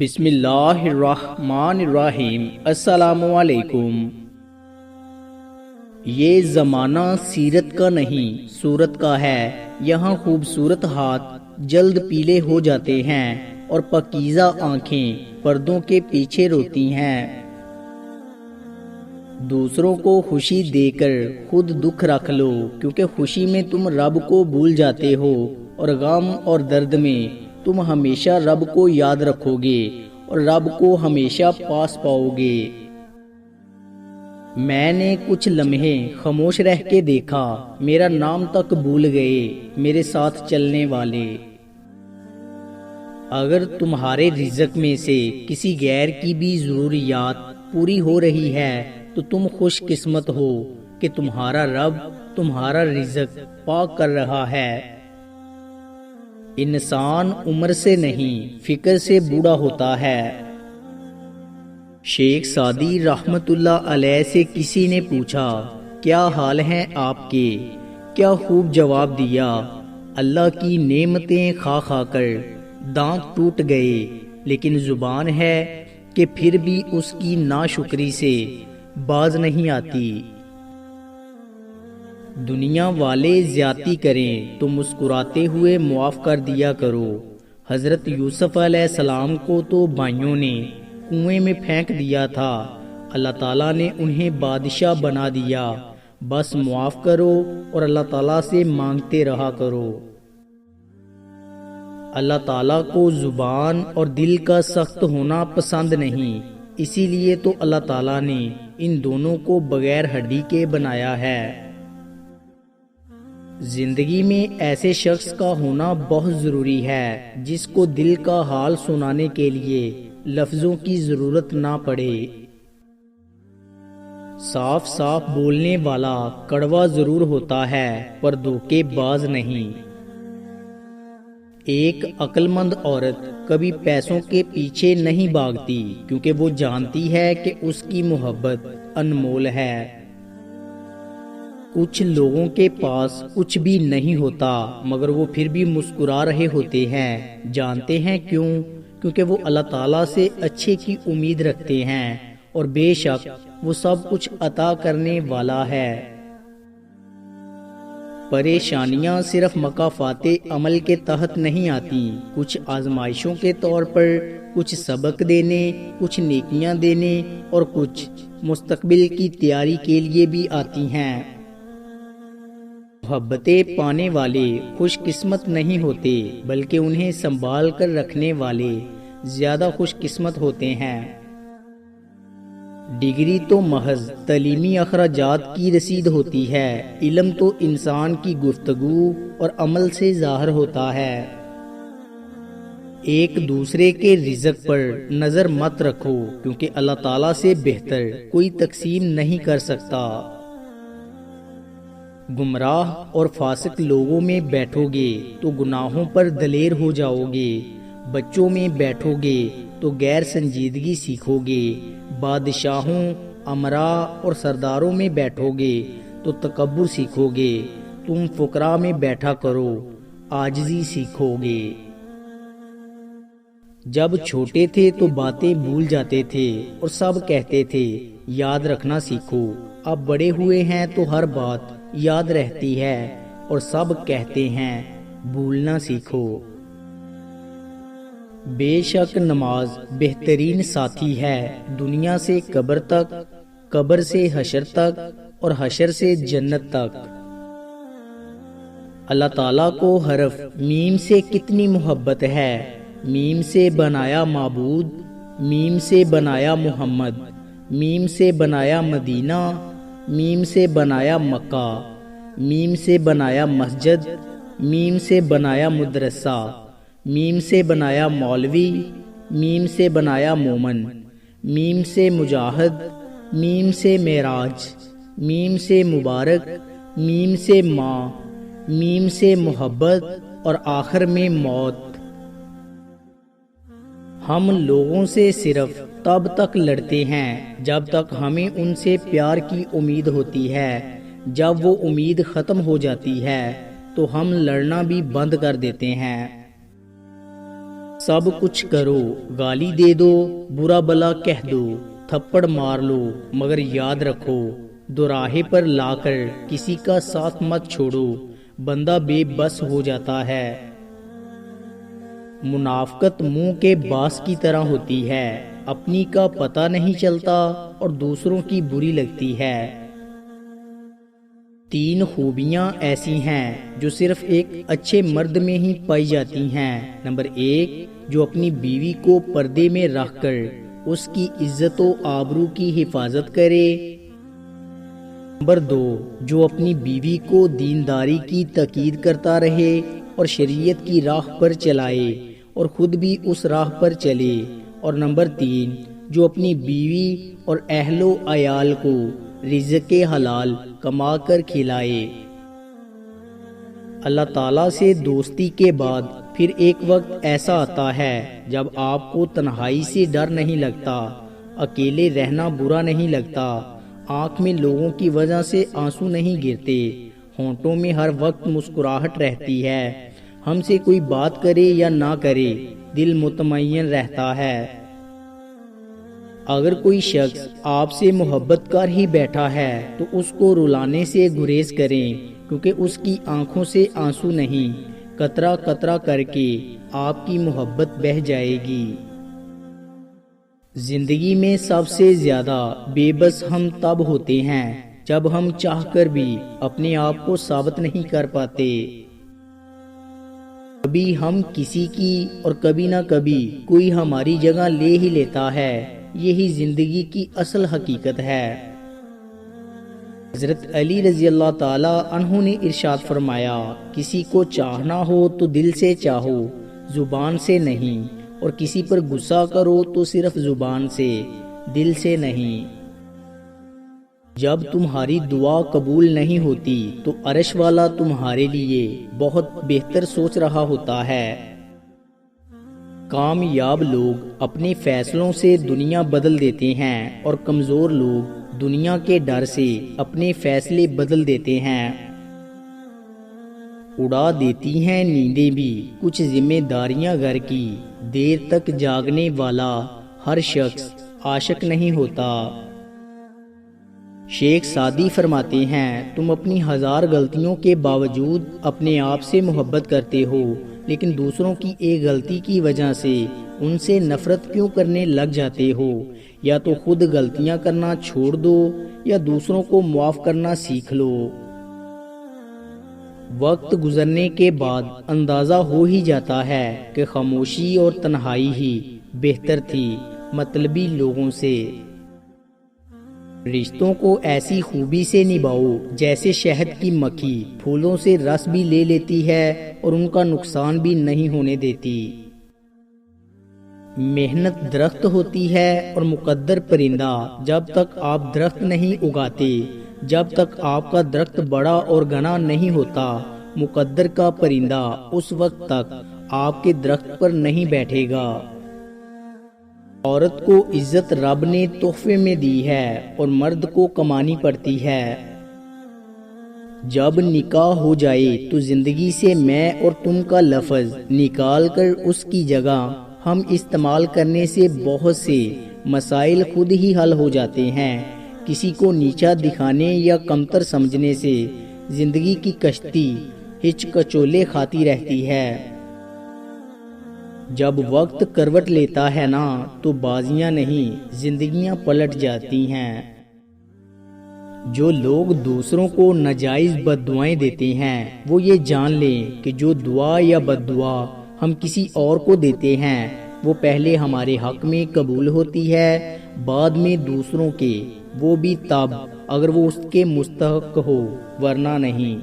بسم اللہ الرحمن الرحیم۔ السلام علیکم۔ یہ زمانہ سیرت کا نہیں صورت کا ہے، یہاں خوبصورت ہاتھ جلد پیلے ہو جاتے ہیں اور پاکیزہ آنکھیں پردوں کے پیچھے روتی ہیں۔ دوسروں کو خوشی دے کر خود دکھ رکھ لو، کیونکہ خوشی میں تم رب کو بھول جاتے ہو اور غم اور درد میں تم ہمیشہ رب کو یاد رکھو گے اور رب کو ہمیشہ پاس پاؤ گے۔ میں نے کچھ لمحے خاموش رہ کے دیکھا، میرا نام تک بھول گئے میرے ساتھ چلنے والے۔ اگر تمہارے رزق میں سے کسی غیر کی بھی ضروریات پوری ہو رہی ہے تو تم خوش قسمت ہو کہ تمہارا رب تمہارا رزق پاک کر رہا ہے۔ انسان عمر سے نہیں فکر سے بوڑھا ہوتا ہے۔ شیخ سعدی رحمت اللہ علیہ سے کسی نے پوچھا، کیا حال ہیں آپ کے؟ کیا خوب جواب دیا، اللہ کی نعمتیں کھا کھا کر دانت ٹوٹ گئے، لیکن زبان ہے کہ پھر بھی اس کی ناشکری سے باز نہیں آتی۔ دنیا والے زیادتی کریں تو مسکراتے ہوئے معاف کر دیا کرو۔ حضرت یوسف علیہ السلام کو تو بھائیوں نے کنویں میں پھینک دیا تھا، اللہ تعالیٰ نے انہیں بادشاہ بنا دیا۔ بس معاف کرو اور اللہ تعالیٰ سے مانگتے رہا کرو۔ اللہ تعالیٰ کو زبان اور دل کا سخت ہونا پسند نہیں، اسی لیے تو اللہ تعالیٰ نے ان دونوں کو بغیر ہڈی کے بنایا ہے۔ زندگی میں ایسے شخص کا ہونا بہت ضروری ہے جس کو دل کا حال سنانے کے لیے لفظوں کی ضرورت نہ پڑے۔ صاف صاف بولنے والا کڑوا ضرور ہوتا ہے پر دھوکے باز نہیں۔ ایک عقل مند عورت کبھی پیسوں کے پیچھے نہیں بھاگتی، کیونکہ وہ جانتی ہے کہ اس کی محبت انمول ہے۔ کچھ لوگوں کے پاس کچھ بھی نہیں ہوتا مگر وہ پھر بھی مسکرا رہے ہوتے ہیں، جانتے ہیں کیوں؟ کیونکہ وہ اللہ تعالیٰ سے اچھے کی امید رکھتے ہیں اور بے شک وہ سب کچھ عطا کرنے والا ہے۔ پریشانیاں صرف مکافات عمل کے تحت نہیں آتی، کچھ آزمائشوں کے طور پر، کچھ سبق دینے، کچھ نیکیاں دینے اور کچھ مستقبل کی تیاری کے لیے بھی آتی ہیں۔ محبتیں پانے والے خوش قسمت نہیں ہوتے بلکہ انہیں سنبھال کر رکھنے والے زیادہ خوش قسمت ہوتے ہیں۔ ڈگری تو محض تعلیمی اخراجات کی رسید ہوتی ہے، علم تو انسان کی گفتگو اور عمل سے ظاہر ہوتا ہے۔ ایک دوسرے کے رزق پر نظر مت رکھو، کیونکہ اللہ تعالیٰ سے بہتر کوئی تقسیم نہیں کر سکتا۔ گمراہ اور فاسق لوگوں میں بیٹھو گے تو گناہوں پر دلیر ہو جاؤ گے، بچوں میں بیٹھو گے تو غیر سنجیدگی سیکھو گے، بادشاہوں، امراء اور سرداروں میں بیٹھو گے تو تکبر سیکھو گے، تم فقراء میں بیٹھا کرو، عاجزی سیکھو گے۔ جب چھوٹے تھے تو باتیں بھول جاتے تھے اور سب کہتے تھے یاد رکھنا سیکھو، اب بڑے ہوئے ہیں تو ہر بات یاد رہتی ہے اور سب کہتے ہیں بھولنا سیکھو۔ بے شک نماز بہترین ساتھی ہے، دنیا سے قبر تک، قبر سے حشر تک اور حشر سے جنت تک۔ اللہ تعالیٰ کو حرف میم سے کتنی محبت ہے، میم سے بنایا معبود، میم سے بنایا محمد، میم سے بنایا مدینہ، میم سے بنایا مکہ، میم سے بنایا مسجد، میم سے بنایا مدرسہ، میم سے بنایا مولوی، میم سے بنایا مومن، میم سے مجاہد، میم سے معراج، میم سے مبارک، میم سے ماں، میم سے محبت اور آخر میں موت۔ ہم لوگوں سے صرف تب تک لڑتے ہیں جب تک ہمیں ان سے پیار کی امید ہوتی ہے، جب وہ امید ختم ہو جاتی ہے تو ہم لڑنا بھی بند کر دیتے ہیں۔ سب کچھ کرو، گالی دے دو، برا بلا کہہ دو، تھپڑ مار لو، مگر یاد رکھو دوراہے پر لا کر کسی کا ساتھ مت چھوڑو، بندہ بے بس ہو جاتا ہے۔ منافقت منہ کے باس کی طرح ہوتی ہے، اپنی کا پتہ نہیں چلتا اور دوسروں کی بری لگتی ہے۔ 3 خوبیاں ایسی ہیں جو صرف ایک اچھے مرد میں ہی پائی جاتی ہیں۔ نمبر 1، جو اپنی بیوی کو پردے میں رکھ کر اس کی عزت و آبرو کی حفاظت کرے۔ نمبر 2، جو اپنی بیوی کو دینداری کی تاکید کرتا رہے اور شریعت کی راہ پر چلائے اور خود بھی اس راہ پر چلے۔ اور نمبر 3، جو اپنی بیوی اور اہل و عیال کو رزق حلال کما کر کھلائے۔ اللہ تعالیٰ سے دوستی کے بعد پھر ایک وقت ایسا آتا ہے جب آپ کو تنہائی سے ڈر نہیں لگتا، اکیلے رہنا برا نہیں لگتا، آنکھ میں لوگوں کی وجہ سے آنسو نہیں گرتے، ہونٹوں میں ہر وقت مسکراہٹ رہتی ہے، ہم سے کوئی بات کرے یا نہ کرے دل مطمئن رہتا ہے۔ اگر کوئی شخص آپ سے محبت کر ہی بیٹھا ہے تو اس کو رلانے سے گریز کریں، کیونکہ اس کی آنکھوں سے آنسو نہیں، قطرہ قطرہ کر کے آپ کی محبت بہہ جائے گی۔ زندگی میں سب سے زیادہ بے بس ہم تب ہوتے ہیں جب ہم چاہ کر بھی اپنے آپ کو ثابت نہیں کر پاتے۔ کبھی ہم کسی کی اور کبھی نہ کبھی کوئی ہماری جگہ لے ہی لیتا ہے، یہی زندگی کی اصل حقیقت ہے۔ حضرت علی رضی اللہ تعالی عنہ نے ارشاد فرمایا، کسی کو چاہنا ہو تو دل سے چاہو، زبان سے نہیں، اور کسی پر غصہ کرو تو صرف زبان سے، دل سے نہیں۔ جب تمہاری دعا قبول نہیں ہوتی تو عرش والا تمہارے لیے بہت بہتر سوچ رہا ہوتا ہے۔ کامیاب لوگ اپنے فیصلوں سے دنیا بدل دیتے ہیں اور کمزور لوگ دنیا کے ڈر سے اپنے فیصلے بدل دیتے ہیں۔ اڑا دیتی ہیں نیندیں بھی کچھ ذمہ داریاں گھر کی، دیر تک جاگنے والا ہر شخص عاشق نہیں ہوتا۔ شیخ سعدی فرماتے ہیں، تم اپنی 1000 غلطیوں کے باوجود اپنے آپ سے محبت کرتے ہو، لیکن دوسروں کی ایک غلطی کی وجہ سے ان سے نفرت کیوں کرنے لگ جاتے ہو؟ یا تو خود غلطیاں کرنا چھوڑ دو یا دوسروں کو معاف کرنا سیکھ لو۔ وقت گزرنے کے بعد اندازہ ہو ہی جاتا ہے کہ خاموشی اور تنہائی ہی بہتر تھی مطلبی لوگوں سے۔ رشتوں کو ایسی خوبی سے نبھاؤ جیسے شہد کی مکھی پھولوں سے رس بھی لے لیتی ہے اور ان کا نقصان بھی نہیں ہونے دیتی۔ محنت درخت ہوتی ہے اور مقدر پرندہ۔ جب تک آپ درخت نہیں اگاتے، جب تک آپ کا درخت بڑا اور گھنا نہیں ہوتا، مقدر کا پرندہ اس وقت تک آپ کے درخت پر نہیں بیٹھے گا۔ عورت کو عزت رب نے تحفے میں دی ہے اور مرد کو کمانی پڑتی ہے۔ جب نکاح ہو جائے تو زندگی سے میں اور تم کا لفظ نکال کر اس کی جگہ ہم استعمال کرنے سے بہت سے مسائل خود ہی حل ہو جاتے ہیں۔ کسی کو نیچا دکھانے یا کمتر سمجھنے سے زندگی کی کشتی ہچکچولے کھاتی رہتی ہے۔ جب وقت کروٹ لیتا ہے نا تو بازیاں نہیں زندگیاں پلٹ جاتی ہیں۔ جو لوگ دوسروں کو ناجائز بد دعائیں دیتے ہیں وہ یہ جان لیں کہ جو دعا یا بد دعا ہم کسی اور کو دیتے ہیں وہ پہلے ہمارے حق میں قبول ہوتی ہے، بعد میں دوسروں کے، وہ بھی تب اگر وہ اس کے مستحق ہو، ورنہ نہیں۔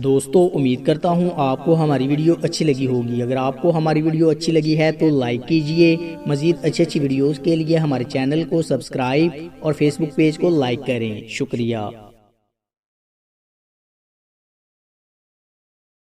دوستو، امید کرتا ہوں آپ کو ہماری ویڈیو اچھی لگی ہوگی۔ اگر آپ کو ہماری ویڈیو اچھی لگی ہے تو لائک کیجئے۔ مزید اچھی ویڈیوز کے لیے ہمارے چینل کو سبسکرائب اور فیس بک پیج کو لائک کریں۔ شکریہ۔